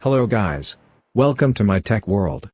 Hello guys. Welcome to my tech world.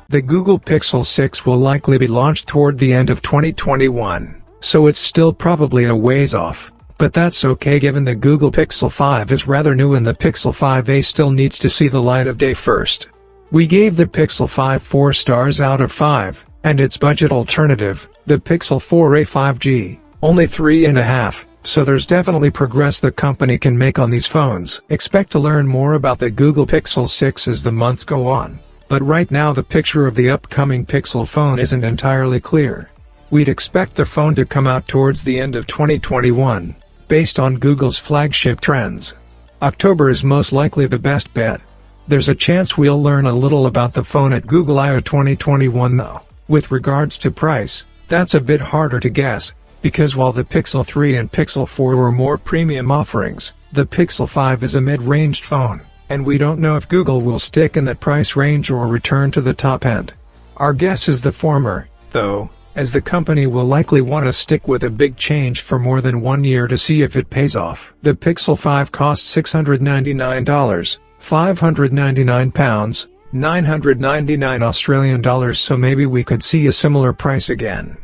The Google Pixel 6 will likely be launched toward the end of 2021, so it's still probably a ways off, but that's okay given the Google Pixel 5 is rather new and the Pixel 5a still needs to see the light of day first. We gave the Pixel 5 4 stars out of 5, and its budget alternative, the Pixel 4a 5G, only 3.5, so there's definitely progress the company can make on these phones. Expect to learn more about the Google Pixel 6 as the months go on. But right now the picture of the upcoming Pixel phone isn't entirely clear. We'd expect the phone to come out towards the end of 2021, based on Google's flagship trends. October is most likely the best bet. There's a chance we'll learn a little about the phone at Google I/O 2021 though. With regards to price, that's a bit harder to guess, because while the Pixel 3 and Pixel 4 were more premium offerings, the Pixel 5 is a mid-ranged phone. And we don't know if Google will stick in that price range or return to the top end. Our guess is the former, though, as the company will likely want to stick with a big change for more than 1 year to see if it pays off. The Pixel 5 costs $699, £599, 999 Australian dollars, so maybe we could see a similar price again.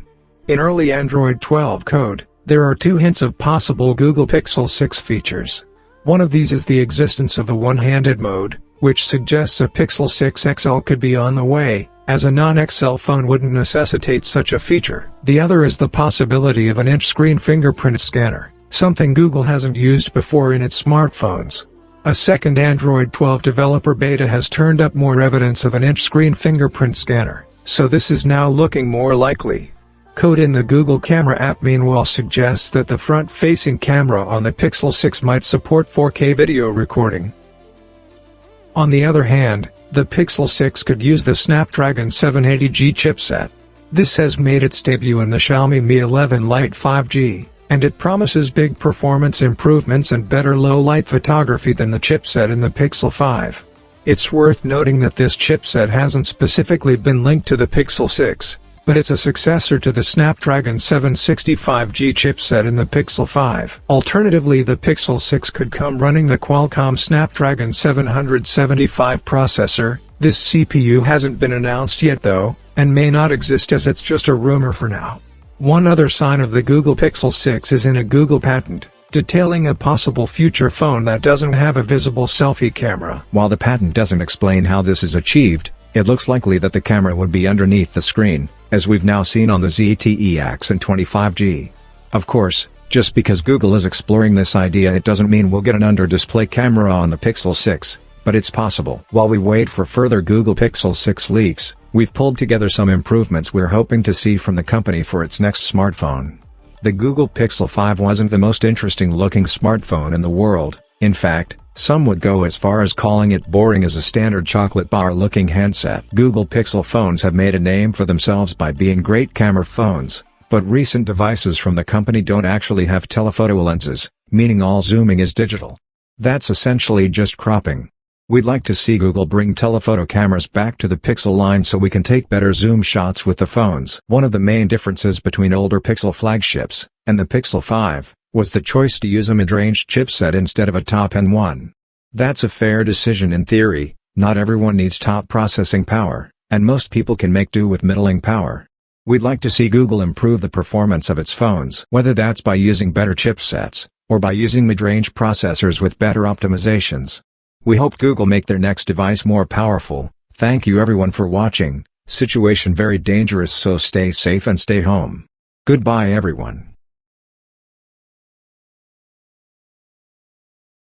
In early Android 12 code, there are 2 hints of possible Google Pixel 6 features. One of these is the existence of a one-handed mode, which suggests a Pixel 6 XL could be on the way, as a non-XL phone wouldn't necessitate such a feature. The other is the possibility of an inch-screen fingerprint scanner, something Google hasn't used before in its smartphones. A second Android 12 developer beta has turned up more evidence of an inch-screen fingerprint scanner, so this is now looking more likely. Code in the Google Camera app meanwhile suggests that the front-facing camera on the Pixel 6 might support 4K video recording. On the other hand, the Pixel 6 could use the Snapdragon 780G chipset. This has made its debut in the Xiaomi Mi 11 Lite 5G, and it promises big performance improvements and better low-light photography than the chipset in the Pixel 5. It's worth noting that this chipset hasn't specifically been linked to the Pixel 6. But it's a successor to the Snapdragon 765G chipset in the Pixel 5. Alternatively, the Pixel 6 could come running the Qualcomm Snapdragon 775 processor. This CPU hasn't been announced yet though, and may not exist as it's just a rumor for now. One other sign of the Google Pixel 6 is in a Google patent, detailing a possible future phone that doesn't have a visible selfie camera. While the patent doesn't explain how this is achieved, it looks likely that the camera would be underneath the screen, as we've now seen on the ZTE Accent 25G. Of course, just because Google is exploring this idea it doesn't mean we'll get an under-display camera on the Pixel 6, but it's possible. While we wait for further Google Pixel 6 leaks, we've pulled together some improvements we're hoping to see from the company for its next smartphone. The Google Pixel 5 wasn't the most interesting looking smartphone in the world. In fact, some would go as far as calling it boring as a standard chocolate bar looking handset. Google Pixel phones have made a name for themselves by being great camera phones, but recent devices from the company don't actually have telephoto lenses, meaning all zooming is digital. That's essentially just cropping. We'd like to see Google bring telephoto cameras back to the Pixel line so we can take better zoom shots with the phones. One of the main differences between older Pixel flagships and the Pixel 5 was the choice to use a mid-range chipset instead of a top-end one. That's a fair decision in theory. Not everyone needs top processing power, and most people can make do with middling power. We'd like to see Google improve the performance of its phones, whether that's by using better chipsets, or by using mid-range processors with better optimizations. We hope Google make their next device more powerful. Thank you everyone for watching. Situation very dangerous, so stay safe and stay home. Goodbye everyone.